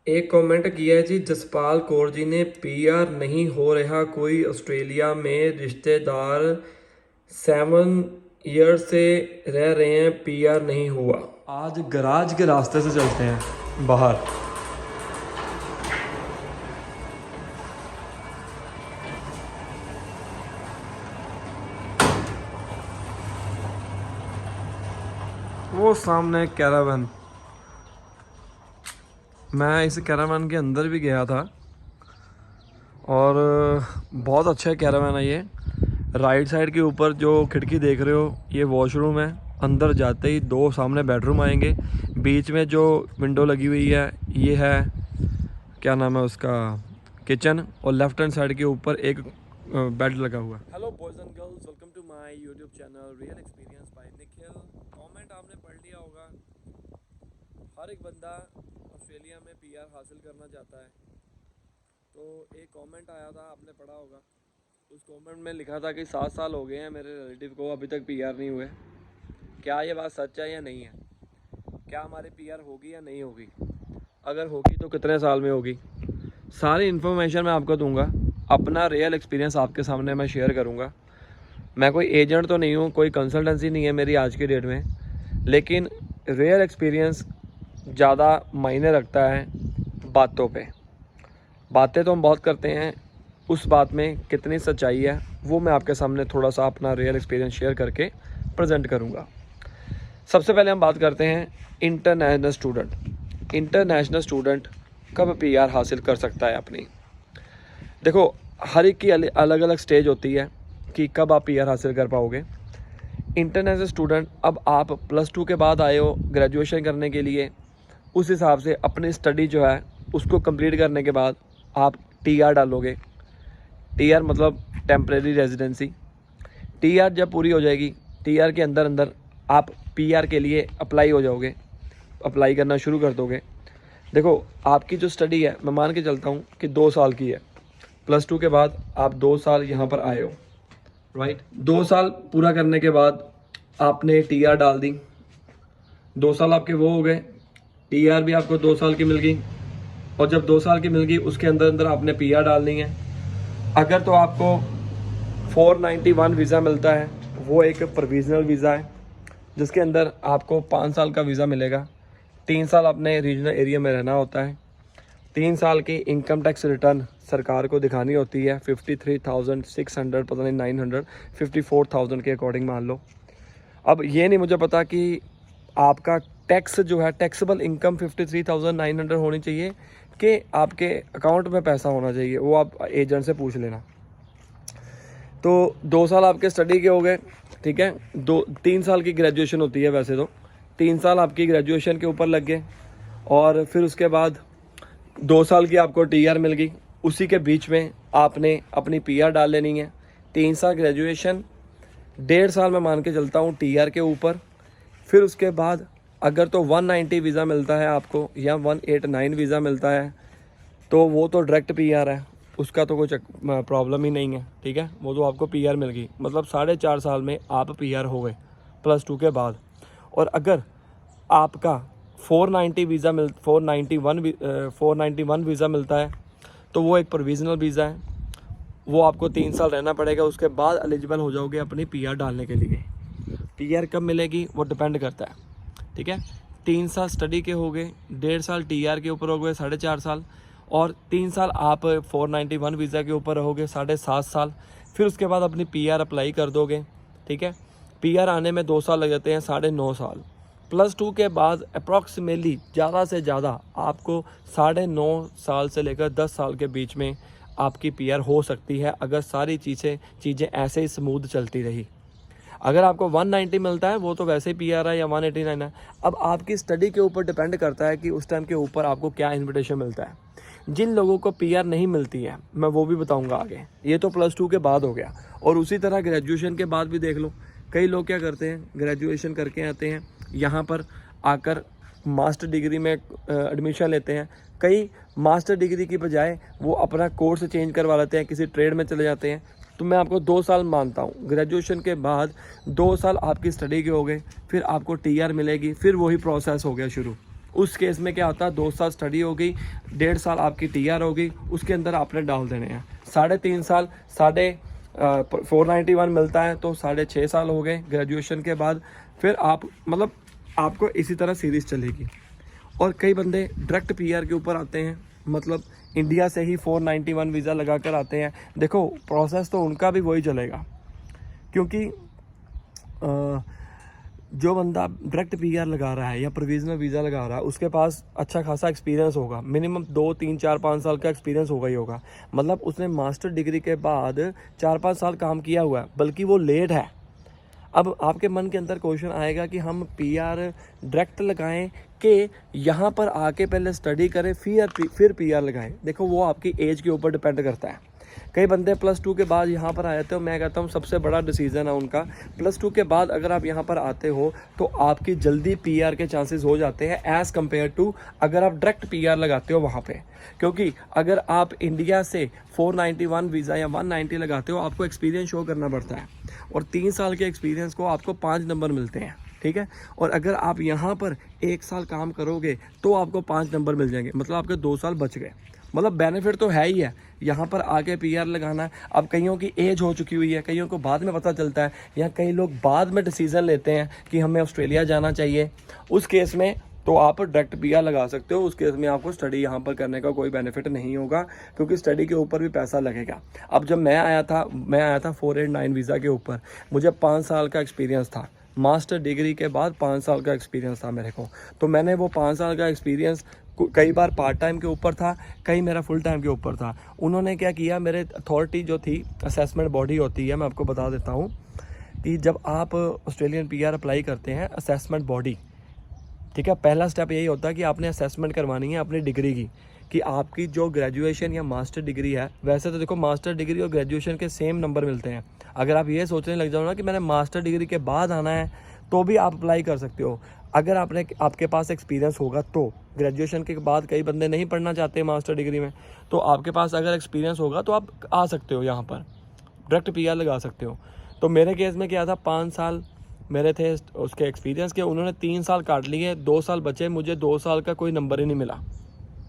एक कमेंट किया है जी, जसपाल कौर जी ने पीआर नहीं हो रहा कोई, ऑस्ट्रेलिया में रिश्तेदार 7 ईयर से रह रहे हैं, पीआर नहीं हुआ। आज गराज के रास्ते से चलते हैं बाहर। वो सामने कैरावन, मैं इस कैरावन के अंदर भी गया था और बहुत अच्छा कैरावन है ये। राइट साइड के ऊपर जो खिड़की देख रहे हो ये वॉशरूम है। अंदर जाते ही 2 सामने बेडरूम आएंगे। बीच में जो विंडो लगी हुई है ये है, क्या नाम है उसका, किचन। और लेफ्ट हैंड साइड के ऊपर एक बेड लगा हुआ है। Hello boys and girls, welcome to my YouTube channel real experience by Nikhil. Comment आपने पढ़ लिया होगा, हर एक बंदा ऑस्ट्रेलिया में पीआर हासिल करना चाहता है। तो एक कमेंट आया था, आपने पढ़ा होगा। उस कमेंट में लिखा था कि 7 साल हो गए हैं मेरे रिलेटिव को, अभी तक पीआर नहीं हुए। क्या ये बात सच है या नहीं है? क्या हमारी पीआर होगी या नहीं होगी? अगर होगी तो कितने साल में होगी? सारी इन्फॉर्मेशन मैं आपको दूंगा। अपना रियल एक्सपीरियंस आपके सामने मैं शेयर करूंगा। मैं कोई एजेंट तो नहीं हूँ, कोई कंसल्टेंसी नहीं है मेरी आज की डेट में, लेकिन रियल एक्सपीरियंस ज़्यादा मायने रखता है बातों पे। बातें तो हम बहुत करते हैं, उस बात में कितनी सच्चाई है वो मैं आपके सामने थोड़ा सा अपना रियल एक्सपीरियंस शेयर करके प्रेजेंट करूँगा। सबसे पहले हम बात करते हैं इंटरनेशनल स्टूडेंट। इंटरनेशनल स्टूडेंट कब पीआर हासिल कर सकता है अपनी? देखो, हर एक की अलग अलग स्टेज होती है कि कब आप पीआर हासिल कर पाओगे। इंटरनेशनल स्टूडेंट, अब आप +2 के बाद आए हो ग्रेजुएशन करने के लिए, उस हिसाब से अपनी स्टडी जो है उसको कंप्लीट करने के बाद आप टीआर डालोगे। टीआर मतलब टेम्परेरी रेजिडेंसी। टीआर जब पूरी हो जाएगी, टीआर के अंदर अंदर आप पीआर के लिए अप्लाई हो जाओगे, अप्लाई करना शुरू कर दोगे। देखो, आपकी जो स्टडी है, मैं मान के चलता हूँ कि 2 साल की है। +2 के बाद आप 2 साल यहाँ पर आए हो, राइट। 2 साल पूरा करने के बाद आपने टीआर डाल दी, 2 साल आपके वो हो गए। टीआर भी आपको 2 साल की मिल गई, और जब 2 साल की मिल गई उसके अंदर अंदर आपने पीआर डालनी है। अगर तो आपको 491 वीज़ा मिलता है, वो एक प्रोविजनल वीज़ा है जिसके अंदर आपको 5 साल का वीज़ा मिलेगा। 3 साल अपने रीजनल एरिया में रहना होता है। 3 साल की इनकम टैक्स रिटर्न सरकार को दिखानी होती है, 53,600, पता नहीं 900, 54,000 के अकॉर्डिंग मान लो। अब ये नहीं मुझे पता कि आपका टैक्स जो है, टैक्सेबल इनकम 53,900 होनी चाहिए कि आपके अकाउंट में पैसा होना चाहिए, वो आप एजेंट से पूछ लेना। तो 2 साल आपके स्टडी के हो गए, ठीक है। 3 साल की ग्रेजुएशन होती है वैसे तो, 3 साल आपकी ग्रेजुएशन के ऊपर लग गए, और फिर उसके बाद 2 साल की आपको टीआर मिल गई। उसी के बीच में आपने अपनी पीआर डाल लेनी है। 3 साल ग्रेजुएशन, 1.5 साल मैं मान के चलता हूँ टीआर के ऊपर। फिर उसके बाद अगर तो 190 वीज़ा मिलता है आपको या 189 वीज़ा मिलता है, तो वो तो डायरेक्ट पीआर है, उसका तो कोई प्रॉब्लम ही नहीं है, ठीक है। वो तो आपको पीआर मिल गई, मतलब 4.5 साल में आप पीआर हो गए +2 के बाद। और अगर आपका 491 वीज़ा मिलता है, तो वो एक प्रोविजनल वीज़ा है, वो आपको 3 साल रहना पड़ेगा। उसके बाद एलिजिबल हो जाओगे अपनी पीआर डालने के लिए। पीआर कब मिलेगी वो डिपेंड करता है, ठीक है। 3 साल स्टडी के हो गए, 1.5 साल टीआर के ऊपर हो गए, 4.5 साल, और 3 साल आप 491 वीज़ा के ऊपर रहोगे, 7.5 साल। फिर उसके बाद अपनी पीआर अप्लाई कर दोगे, ठीक है। पीआर आने में 2 साल लग जाते हैं, 9.5 साल। +2 के बाद अप्रॉक्सीमेटली ज़्यादा से ज़्यादा आपको 9.5 साल से लेकर 10 साल के बीच में आपकी पीआर हो सकती है, अगर सारी चीज़ें ऐसे ही स्मूथ चलती रही। अगर आपको 190 मिलता है वो तो वैसे ही पीआर है, या 189 है। अब आपकी स्टडी के ऊपर डिपेंड करता है कि उस टाइम के ऊपर आपको क्या इन्विटेशन मिलता है। जिन लोगों को पीआर नहीं मिलती है मैं वो भी बताऊंगा आगे। ये तो +2 के बाद हो गया, और उसी तरह ग्रेजुएशन के बाद भी देख लो। कई लोग क्या करते हैं, ग्रेजुएशन करके आते हैं, यहाँ पर आकर मास्टर डिग्री में एडमिशन लेते हैं। कई मास्टर डिग्री की बजाय वो अपना कोर्स चेंज करवा लेते हैं, किसी ट्रेड में चले जाते हैं। तो मैं आपको 2 साल मानता हूँ, ग्रेजुएशन के बाद 2 साल आपकी स्टडी के हो गए, फिर आपको टीआर मिलेगी, फिर वही प्रोसेस हो गया शुरू। उस केस में क्या होता है, 2 साल स्टडी हो गई, 1.5 साल आपकी TR हो गई, उसके अंदर आपने डाल देने हैं 3.5 साल, 491 मिलता है तो 6.5 साल हो गए ग्रेजुएशन के बाद। फिर आप मतलब आपको इसी तरह सीरीज़ चलेगी। और कई बंदे डायरेक्ट PR के ऊपर आते हैं, मतलब इंडिया से ही 491 वीज़ा लगा कर आते हैं। देखो प्रोसेस तो उनका भी वही चलेगा, क्योंकि जो बंदा डायरेक्ट PR लगा रहा है या प्रोविजनल वीज़ा लगा रहा है उसके पास अच्छा खासा एक्सपीरियंस होगा, मिनिमम 2, 3, 4, 5 साल का एक्सपीरियंस होगा ही होगा। मतलब उसने मास्टर डिग्री के बाद 4-5 साल काम किया हुआ है, बल्कि वो लेट है। अब आपके मन के अंदर क्वेश्चन आएगा कि हम PR डायरेक्ट लगाएं कि यहाँ पर आके पहले स्टडी करें फिर PR लगाएं। देखो वो आपकी एज के ऊपर डिपेंड करता है। कई बंदे +2 के बाद यहाँ पर आए थे, मैं कहता हूँ सबसे बड़ा डिसीज़न है उनका। +2 के बाद अगर आप यहाँ पर आते हो तो आपकी जल्दी PR के चांसेस हो जाते हैं एज़ कम्पेयर टू अगर आप डायरेक्ट PR लगाते हो वहाँ पे। क्योंकि अगर आप इंडिया से 491 वीज़ा या 190 लगाते हो, आपको एक्सपीरियंस शो करना पड़ता है और 3 साल के एक्सपीरियंस को आपको 5 नंबर मिलते हैं, ठीक है। और अगर आप यहाँ पर 1 साल काम करोगे तो आपको 5 नंबर मिल जाएंगे, मतलब आपके 2 साल बच गए। मतलब बेनिफिट तो है ही है यहाँ पर आके PR लगाना है। अब कईयों की एज हो चुकी हुई है, कईयों को बाद में पता चलता है, या कई लोग बाद में डिसीज़न लेते हैं कि हमें ऑस्ट्रेलिया जाना चाहिए। उस केस में तो आप डायरेक्ट PR लगा सकते हो। उस केस में आपको स्टडी यहाँ पर करने का कोई बेनिफिट नहीं होगा, क्योंकि स्टडी के ऊपर भी पैसा लगेगा। अब जब मैं आया था 489 वीज़ा के ऊपर, मुझे 5 साल का एक्सपीरियंस था। मास्टर डिग्री के बाद 5 साल का एक्सपीरियंस था मेरे को। तो मैंने वो 5 साल का एक्सपीरियंस कई बार पार्ट टाइम के ऊपर था, कई मेरा फुल टाइम के ऊपर था। उन्होंने क्या किया, मेरे अथॉरिटी जो थी, असेसमेंट बॉडी होती है, मैं आपको बता देता हूँ कि जब आप ऑस्ट्रेलियन PR अप्लाई करते हैं, असेसमेंट बॉडी, ठीक है, पहला स्टेप यही होता है कि आपने असेसमेंट करवानी है अपनी डिग्री की, कि आपकी जो ग्रेजुएशन या मास्टर डिग्री है। वैसे तो देखो मास्टर डिग्री और ग्रेजुएशन के सेम नंबर मिलते हैं। अगर आप ये सोचने लग जाओ ना कि मैंने मास्टर डिग्री के बाद आना है, तो भी आप अप्लाई कर सकते हो, अगर आपके पास एक्सपीरियंस होगा तो। ग्रेजुएशन के बाद कई बंदे नहीं पढ़ना चाहते मास्टर डिग्री में, तो आपके पास अगर एक्सपीरियंस होगा तो आप आ सकते हो, यहाँ पर डायरेक्ट PR लगा सकते हो। तो मेरे केस में क्या था, 5 साल मेरे थे उसके एक्सपीरियंस के, उन्होंने 3 साल काट लिए, 2 साल बचे, मुझे 2 साल का कोई नंबर ही नहीं मिला,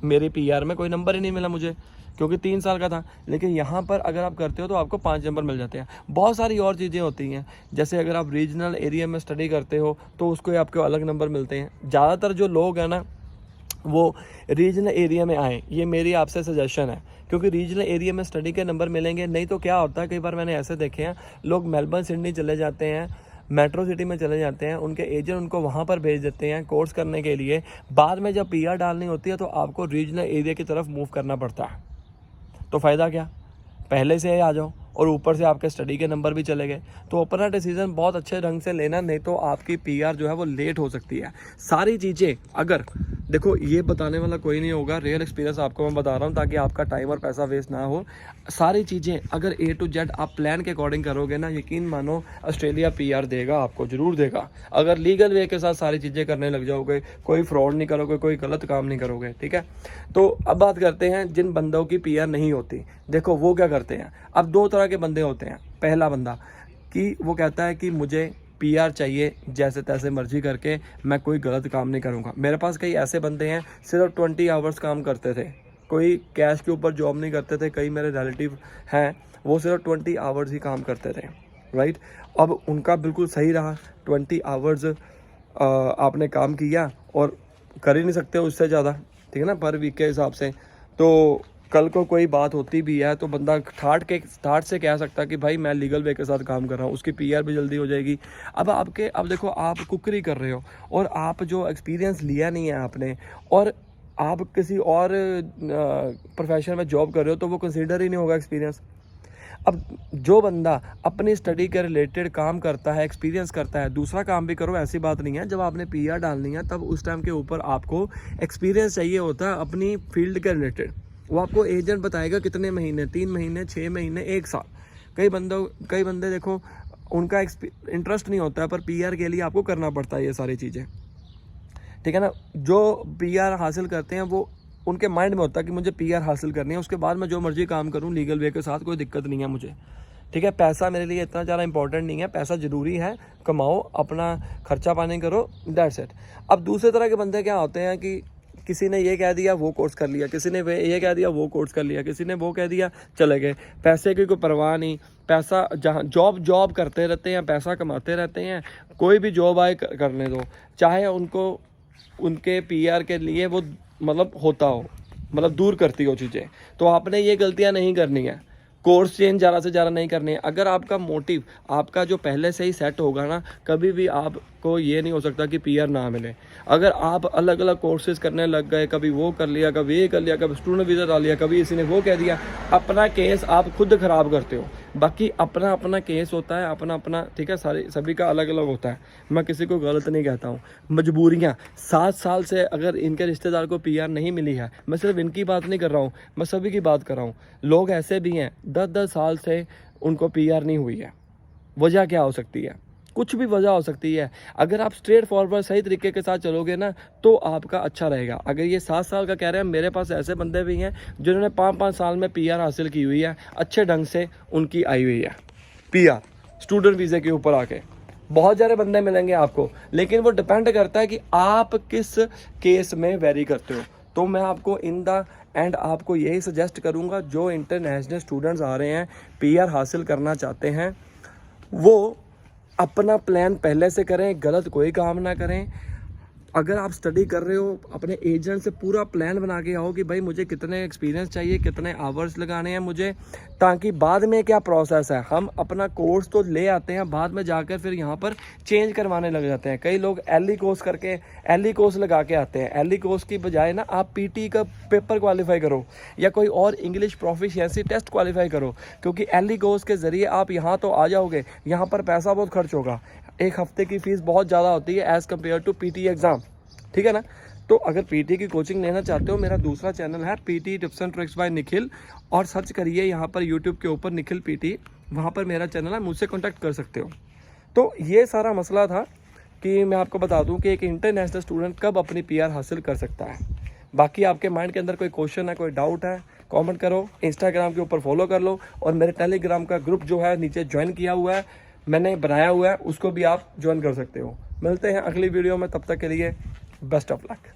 मेरी PR में कोई नंबर ही नहीं मिला मुझे, क्योंकि 3 साल का था। लेकिन यहाँ पर अगर आप करते हो तो आपको 5 नंबर मिल जाते हैं। बहुत सारी और चीज़ें होती हैं, जैसे अगर आप रीजनल एरिया में स्टडी करते हो तो उसको आपको अलग नंबर मिलते हैं। ज़्यादातर जो लोग हैं ना वो रीजनल एरिया में आए, ये मेरी आपसे सजेशन है, क्योंकि रीजनल एरिया में स्टडी के नंबर मिलेंगे। नहीं तो क्या होता है, कई बार मैंने ऐसे देखे हैं, लोग मेलबर्न सिडनी चले जाते हैं, मेट्रो सिटी में चले जाते हैं, उनके एजेंट उनको वहाँ पर भेज देते हैं कोर्स करने के लिए। बाद में जब PR डालनी होती है तो आपको रीजनल एरिया की तरफ मूव करना पड़ता है। तो फ़ायदा क्या, पहले से आ जाओ और ऊपर से आपके स्टडी के नंबर भी चले गए। तो अपना डिसीज़न बहुत अच्छे ढंग से लेना, नहीं तो आपकी PR जो है वो लेट हो सकती है। सारी चीज़ें अगर देखो, ये बताने वाला कोई नहीं होगा, रियल एक्सपीरियंस आपको मैं बता रहा हूँ ताकि आपका टाइम और पैसा वेस्ट ना हो। सारी चीज़ें अगर A to Z आप प्लान के अकॉर्डिंग करोगे ना, यकीन मानो ऑस्ट्रेलिया PR देगा आपको, ज़रूर देगा। अगर लीगल वे के साथ सारी चीज़ें करने लग जाओगे, कोई फ्रॉड नहीं करोगे, कोई गलत काम नहीं करोगे, ठीक है। तो अब बात करते हैं जिन बंदों की PR नहीं होती। देखो वो क्या करते हैं। अब 2 तरह के बंदे होते हैं। पहला बंदा कि वो कहता है कि मुझे PR चाहिए, जैसे तैसे मर्जी करके, मैं कोई गलत काम नहीं करूँगा। मेरे पास कई ऐसे बंदे हैं सिर्फ 20 आवर्स काम करते थे, कोई कैश के ऊपर जॉब नहीं करते थे। कई मेरे रिलेटिव हैं वो सिर्फ 20 आवर्स ही काम करते थे, राइट। अब उनका बिल्कुल सही रहा, 20 आवर्स आपने काम किया और कर ही नहीं सकते उससे ज़्यादा, ठीक है ना, पर वीक के हिसाब से। तो कल को कोई बात होती भी है तो बंदा ठाट से कह सकता है कि भाई मैं लीगल वे के साथ काम कर रहा हूँ, उसकी PR भी जल्दी हो जाएगी। अब देखो आप कुकरी कर रहे हो और आप जो एक्सपीरियंस लिया नहीं है आपने, और आप किसी और प्रोफेशन में जॉब कर रहे हो, तो वो कंसीडर ही नहीं होगा एक्सपीरियंस। अब जो बंदा अपनी स्टडी के रिलेटेड काम करता है, एक्सपीरियंस करता है, दूसरा काम भी करो, ऐसी बात नहीं है। जब आपने PR डालनी है तब उस टाइम के ऊपर आपको एक्सपीरियंस चाहिए होता है अपनी फील्ड के रिलेटेड। वो आपको एजेंट बताएगा कितने महीने, 3 महीने, 6 महीने, 1 साल। कई बंदे देखो उनका इंटरेस्ट नहीं होता है, पर PR के लिए आपको करना पड़ता है ये सारी चीज़ें, ठीक है ना। जो PR हासिल करते हैं वो उनके माइंड में होता है कि मुझे PR हासिल करनी है, उसके बाद मैं जो मर्जी काम करूं लीगल वे के साथ, कोई दिक्कत नहीं है मुझे, ठीक है। पैसा मेरे लिए इतना ज़्यादा इंपॉर्टेंट नहीं है, पैसा ज़रूरी है, कमाओ, अपना खर्चा पानी करो, दैट्स इट। अब दूसरे तरह के बंदे क्या होते हैं कि किसी ने ये कह दिया वो कोर्स कर लिया, किसी ने ये कह दिया वो कोर्स कर लिया, किसी ने वो कह दिया, चले गए। पैसे की कोई परवाह नहीं, पैसा जहाँ जॉब करते रहते हैं, पैसा कमाते रहते हैं, कोई भी जॉब आए करने दो, चाहे उनको उनके पीआर के लिए वो मतलब होता हो, मतलब दूर करती हो चीज़ें। तो आपने ये गलतियाँ नहीं करनी है, कोर्स चेंज ज़्यादा से ज़्यादा नहीं करनी है। अगर आपका मोटिव आपका जो पहले से ही सेट होगा ना, कभी भी आपको ये नहीं हो सकता कि पीआर ना मिले। अगर आप अलग अलग कोर्सेज करने लग गए, कभी वो कर लिया, कभी ये कर लिया, कभी स्टूडेंट वीज़ा डाल लिया, कभी इसी ने वो कह दिया, अपना केस आप खुद ख़राब करते हो। बाकी अपना अपना केस होता है, अपना अपना, ठीक है, सभी का अलग अलग होता है। मैं किसी को गलत नहीं कहता हूँ। मजबूरियाँ, 7 साल से अगर इनके रिश्तेदार को पीआर नहीं मिली है, मैं सिर्फ इनकी बात नहीं कर रहा हूँ, मैं सभी की बात कर रहा हूँ। लोग ऐसे भी हैं 10-10 साल से उनको पीआर नहीं हुई है। वजह क्या हो सकती है? कुछ भी वजह हो सकती है। अगर आप स्ट्रेट फॉरवर्ड सही तरीके के साथ चलोगे ना, तो आपका अच्छा रहेगा। अगर ये 7 साल का कह रहे हैं, मेरे पास ऐसे बंदे भी हैं जिन्होंने 5-5 साल में पीआर हासिल की हुई है, अच्छे ढंग से उनकी आई हुई है पीआर, स्टूडेंट वीज़े के ऊपर आके। बहुत सारे बंदे मिलेंगे आपको, लेकिन वो डिपेंड करता है कि आप किस केस में वेरी करते हो। तो मैं आपको इन द एंड आपको यही सजेस्ट करूँगा, जो इंटरनेशनल स्टूडेंट्स आ रहे हैं, पीआर हासिल करना चाहते हैं, वो अपना प्लान पहले से करें, गलत कोई काम ना करें। अगर आप स्टडी कर रहे हो, अपने एजेंट से पूरा प्लान बना के आओ कि भाई मुझे कितने एक्सपीरियंस चाहिए, कितने आवर्स लगाने हैं मुझे, ताकि बाद में क्या प्रोसेस है, हम अपना कोर्स तो ले आते हैं, बाद में जाकर फिर यहाँ पर चेंज करवाने लग जाते हैं। कई लोग एलई कोर्स करके एलई कोर्स लगा के आते हैं। एलई कोर्स की बजाय ना आप पीटी का पेपर क्वालिफाई करो, या कोई और इंग्लिश प्रोफिशिएंसी टेस्ट क्वालिफाई करो, क्योंकि एलई कोर्स के ज़रिए आप यहाँ तो आ जाओगे, यहाँ पर पैसा बहुत खर्च होगा, एक हफ्ते की फ़ीस बहुत ज़्यादा होती है as compare to PT exam, ठीक है ना। तो अगर पीटी की कोचिंग लेना चाहते हो, मेरा दूसरा चैनल है PT tips and tricks bye Nikhil, और सर्च करिए यहाँ पर यूट्यूब के ऊपर निखिल पीटी, वहाँ पर मेरा चैनल है, मुझसे कॉन्टैक्ट कर सकते हो। तो ये सारा मसला था कि मैं आपको बता दूं कि एक इंटरनेशनल स्टूडेंट कब अपनी पीआर हासिल कर सकता है। बाकी आपके माइंड के अंदर कोई क्वेश्चन है, कोई डाउट है, कमेंट करो, इंस्टाग्राम के ऊपर फॉलो कर लो, और मेरे टेलीग्राम का ग्रुप जो है नीचे ज्वाइन किया हुआ है, मैंने बनाया हुआ है, उसको भी आप ज्वाइन कर सकते हो। मिलते हैं अगली वीडियो में, तब तक के लिए बेस्ट ऑफ लक।